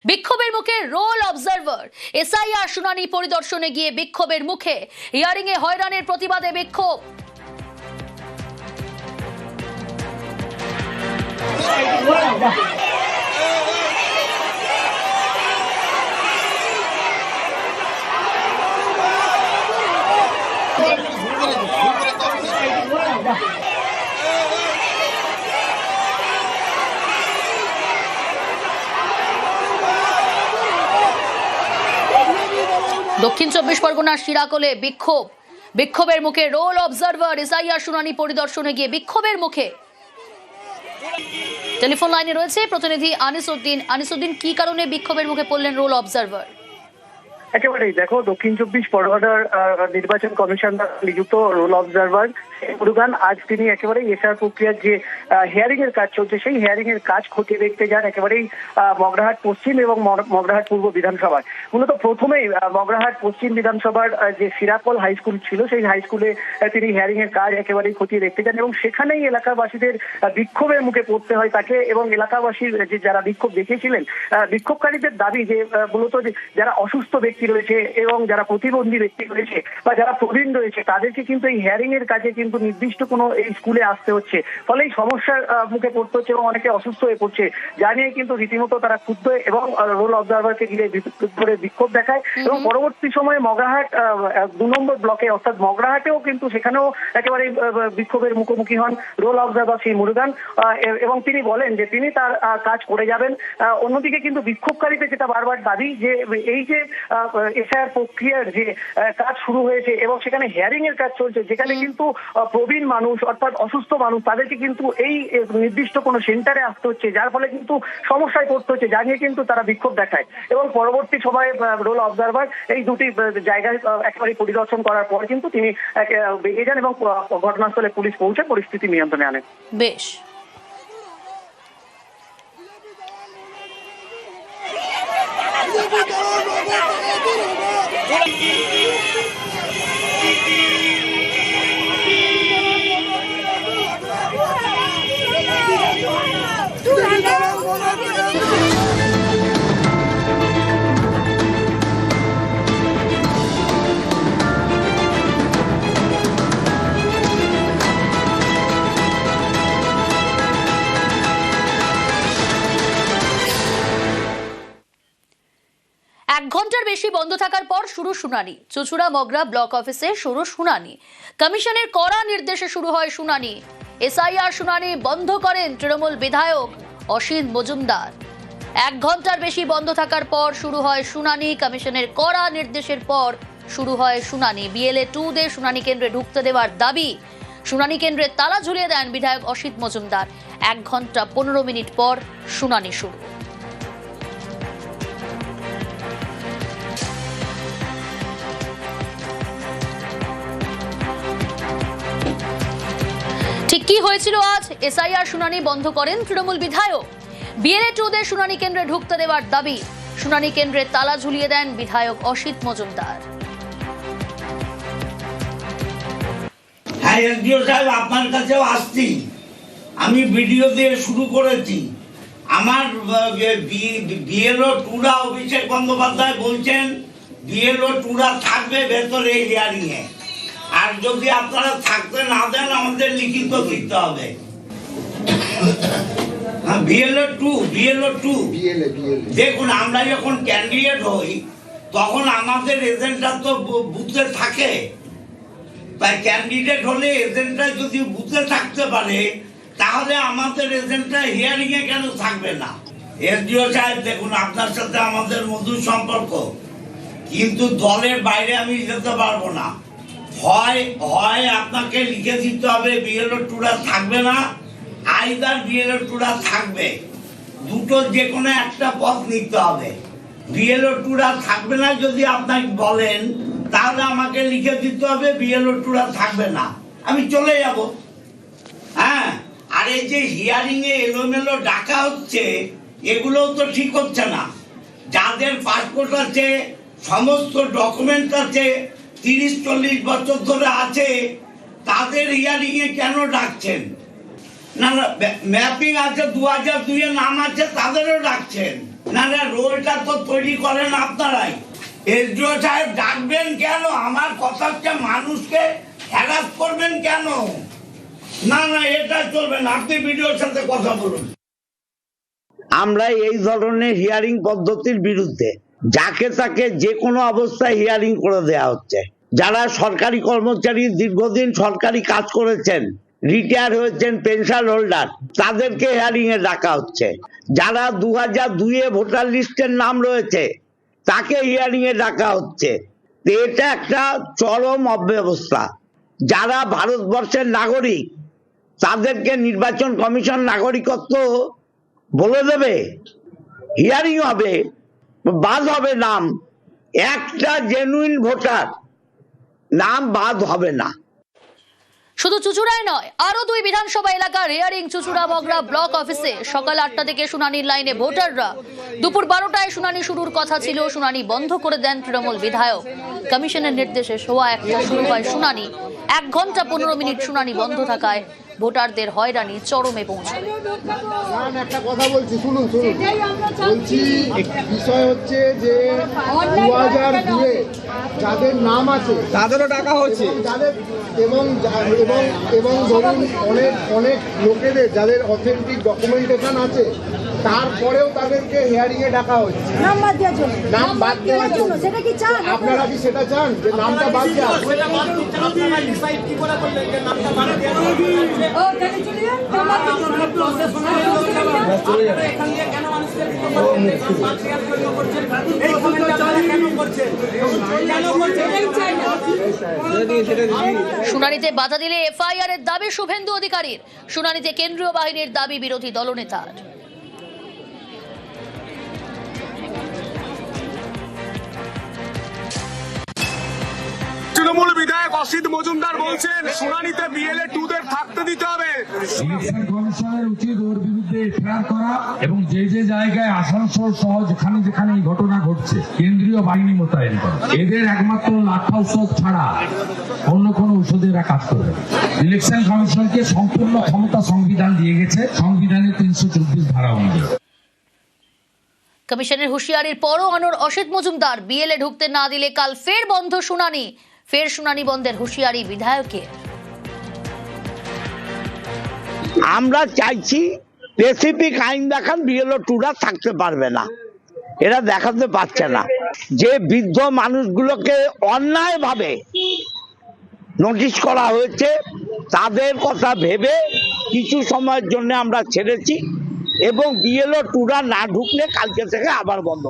বিক্ষোভের মুখে roll observer. SIR শুনানি পরিদর্শনে গিয়ে বিক্ষোভের মুখে, হিয়ারিং এ হয়রানির প্রতিবাদে বিক্ষোভ। দক্ষিণ চব্বিশ পরগনার শিরাকোলে বিক্ষোভের মুখে রোল অবজারভার। এসআইআর শুনানি পরিদর্শনে গিয়ে বিক্ষোভের মুখে। টেলিফোন লাইনে রয়েছে প্রতিনিধি আনিসউদ্দিন। কি কারণে বিক্ষোভের মুখে পড়লেন রোল অবজারভার? একেবারেই দেখো, দক্ষিণ চব্বিশ পরগনার নির্বাচন কমিশন নিযুক্ত রোল অবজারভার মুরুগান আজ তিনি একেবারেই এসআর প্রক্রিয়ার যে হিয়ারিং এর কাজ চলছে সেই হিয়ারিং এর কাজ খতিয়ে দেখতে যান একেবারেই মগরাহাট পশ্চিম এবং মগরাহাট পূর্ব বিধানসভায়। মূলত প্রথমেই মগরাহাট পশ্চিম বিধানসভার যে শিরাকোল হাই স্কুল ছিল সেই হাই স্কুলে তিনি হিয়ারিং এর কাজ একেবারেই খতিয়ে দেখতে যান এবং সেখানেই এলাকাবাসীদের বিক্ষোভের মুখে পড়তে হয় তাকে। এবং এলাকাবাসীর যে যারা বিক্ষোভ দেখিয়েছিলেন, বিক্ষোভকারীদের দাবি যে মূলত যারা অসুস্থ ব্যক্তি রয়েছে এবং যারা প্রতিবন্ধী ব্যক্তি রয়েছে বা যারা প্রবীণ রয়েছে তাদেরকে কিন্তু এই হিয়ারিং এর কাজে কিন্তু নির্দিষ্ট কোনো এই স্কুলে আসতে হচ্ছে, ফলে এই সমস্যার মুখে পড়তে হচ্ছে এবং অনেকে অসুস্থ হয়ে পড়ছে, যা নিয়ে কিন্তু রীতিমতো তারা ক্ষুব্ধ এবং রোল অবজারভারকে ঘিরে বিক্ষোভ দেখায়। এবং পরবর্তী সময়ে মগরাহাট 2 নম্বর ব্লকে অর্থাৎ মগরাহাটেও কিন্তু সেখানেও একেবারে বিক্ষোভের মুখোমুখি হন রোল অবজারভার সেই মুরুগান এবং তিনি বলেন যে তিনি তার কাজ করে যাবেন। অন্যদিকে কিন্তু বিক্ষোভকারীদের যেটা বারবার দাবি যে এই যে এসআইআর প্রক্রিয়ার যে কাজ শুরু হয়েছে এবং সেখানে হিয়ারিং এর কাজ চলছে, যেখানে কিন্তু প্রবীণ মানুষ অর্থাৎ অসুস্থ মানুষ তাদেরকে কিন্তু এই নির্দিষ্ট কোনো সেন্টারে আসতে হচ্ছে, যার ফলে কিন্তু সমস্যায় পড়তে হচ্ছে, যা নিয়ে কিন্তু তারা বিক্ষোভ দেখায়। এবং পরবর্তী সময়ে রোল অবজারভার এই দুটি জায়গায় একেবারে পরিদর্শন করার পর কিন্তু তিনি বেরিয়ে যান এবং ঘটনাস্থলে পুলিশ পৌঁছে পরিস্থিতি নিয়ন্ত্রণে আনে। বেশ। এক ঘন্টার বেশি বন্ধ থাকার পর শুরু শুনানি। চুঁচুড়া মগরা ব্লক অফিসে শুরু শুনানি। কমিশনের কড়া নির্দেশে শুরু হয় শুনানি। এসআইআর শুনানি বন্ধ করেন তৃণমূল বিধায়ক অসিত মজুমদার। 1 ঘন্টার বেশি বন্ধ থাকার পর শুরু হয় শুনানি। কমিশনের কড়া নির্দেশের পর শুরু হয় শুনানি। বিএলএ 2 দের শুনানি কেন্দ্রে ঢুকতে দেওয়ার দাবি। শুনানি কেন্দ্রে তালা ঝুলিয়ে দেন বিধায়ক অসিত মজুমদার। 1 ঘন্টা 15 মিনিট পর শুনানি শুরু। ঠিক কি হয়েছিল আজ? এসআইআর শুনানি বন্ধ করেন তৃণমূল বিধায়ক। বিএলএ 2 দের শুনানি কেন্দ্রে ঢুকতে দেওয়ার দাবি। শুনানি কেন্দ্রে তালা ঝুলিয়ে দেন বিধায়ক অসিত মজুমদার। হ্যাঁ এসডিও সাহেব, আপনার কাছেও আসছি। আমি ভিডিও দিয়ে শুরু করেছি। আমার বিএলও 2 অভিষেক বন্দ্যোপাধ্যায় বলছেন বিএলও 2 থাকবে ভেতরে হিয়ারিং এ, আর যদি আপনারা থাকতে না দেন আমাদের লিখিত দিতে হবে। বিএলও 2 দেখুন, আমরা যখন ক্যান্ডিডেট হই তখন আমাদের এজেন্টরা তো বুথে থাকে, তাই ক্যান্ডিডেট হলে এজেন্টরা যদি বুথে থাকতে পারে তাহলে আমাদের এজেন্টরা হিয়ারিং এ কেন থাকবে না? এসডিও সাহেব দেখুন, আপনার সাথে আমাদের মধুর সম্পর্ক, কিন্তু দলের বাইরে আমি যেতে পারবো না। হয় আপনাকে লিখে দিতে হবে বিএলও 2 থাকবে না, আইদার বিএলও 2 থাকবে। দুটো যে কোনো একটা পথ নিতে হবে। বিএলও 2 থাকবে না যদি আপনাকে বলেন তাহলে আমাকে লিখে দিতে হবে বিএলও 2 থাকবে না, আমি চলে যাব। হ্যাঁ, আর এই যে হিয়ারিং এ এলোমেলো ডাকা হচ্ছে এগুলোও তো ঠিক হচ্ছে না। যাদের পাসপোর্ট আছে, সমস্ত ডকুমেন্ট আছে, 30-40 বছর ধরে আছে, তাদের হিয়ারিং এ কেন ডাকছেন? না ম্যাপিং আছে 2002 এর নাম আছে, তাদেরও ডাকছেন। না না, রোলটা তো তৈরি করেন আপনারাই। এসডিও সাহেব ডাকবেন কেন? আমার কথা হচ্ছে মানুষকে হ্যারাস করবেন কেন? না না, এটা চলবে না। আপনি ভিডিওর সাথে কথা বলুন। আমরা এই ধরনের হিয়ারিং পদ্ধতির বিরুদ্ধে। যাকে তাকে যে কোনো অবস্থায় হিয়ারিং করে দেয়া হচ্ছে। যারা সরকারি কর্মচারী, দীর্ঘদিন সরকারি কাজ করেছেন, রিটায়ার হয়েছেন, পেনশন হোল্ডার, তাদেরকে হিয়ারিং এ ডাকা হচ্ছে। যারা 2002-এ ভোটার লিস্টের নাম রয়েছে তাকে হিয়ারিং এ ডাকা হচ্ছে। এটা একটা চরম অব্যবস্থা। যারা ভারতবর্ষের নাগরিক তাদেরকে নির্বাচন কমিশন নাগরিকত্ব বলে দেবে, হিয়ারিং হবে, বাদ হবে নাম। একটা জেনুইন ভোটার নাম বাদ হবে না। শুধু চুচুড়ায় নয়, আরো 2 বিধানসভা এলাকার হিয়ারিং চুচুড়া মগরা ব্লক অফিসে। সকাল 8টা থেকে শুনানির লাইনে ভোটাররা। দুপুর 12টায় শুনানি শুরুর কথা ছিল, শুনানি বন্ধ করে দেন তৃণমূল বিধায়ক। কমিশনের নির্দেশে 1:15 শুরু হয় শুনানি। 1 ঘন্টা 15 মিনিট শুনানি বন্ধ থাকায় ভোটারদের হয়রানি চরমে পৌঁছায়। একটা কথা বলছি, শুনুন। বলছি বিষয় হচ্ছে যে 2002-এ যাদের নাম আছে তাদেরও টাকা হচ্ছে, যাদের এবং ধরুন অনেক লোকেদের যাদের অথেন্টিক ডকুমেন্টেশন আছে, তারপরেও তাদেরকে হিয়ারিং এ ডাকা হচ্ছে নাম বাদ দেওয়ার জন্য। সেটা কি চান আপনারা? কি সেটা চান যে নামটা বাদ দেওয়া? শুনানিতে বাধা দিলে এফআইআর এর দাবি শুভেন্দু অধিকারীর। শুনানিতে কেন্দ্রীয় বাহিনীর দাবি বিরোধী দলনেতার। তৃণমূল বিধায়ক অসিত মজুমদার বলছেন শুনানিতে বিএলএ 2-দের থাকতে দিতে হবে। ইলেকশন কমিশনের উচিত ওর বিরুদ্ধে এফআইআর করা এবং যে যে জায়গায় আসানসোল সহ যেখানে যেখানে এই ঘটনা ঘটছে কেন্দ্রীয় বাহিনী মোতায়েন করা। এদের একমাত্র লাঠা ঔষধ ছাড়া অন্য কোনো ঔষধে এরা কাজ করবে। ইলেকশন কমিশনকে সম্পূর্ণ ক্ষমতা সংবিধান দিয়ে গেছে, সংবিধানের 324 ধারা অনুযায়ী। কমিশনের হুঁশিয়ারির পরও অনড় অসিত মজুমদার। বিএলএ ঢুকতে না দিলে কাল ফের বন্ধ শুনানি। ফের শুনানি বন্ধের হুঁশিয়ারি বিধায়কের। আমরা চাইছি স্পেসিফিক আইন দেখান, বিএলও 2-রা থাকতে পারবে না। এরা দেখাতে পারছে না। যে বৃদ্ধ মানুষগুলোকে অন্যায়ভাবে নোটিশ করা হয়েছে তাদের কথা ভেবে কিছু সময়ের জন্য আমরা ছেড়েছি এবং বিএলও 2-রা না ঢুকলে কালকে থেকে আবার বন্ধ।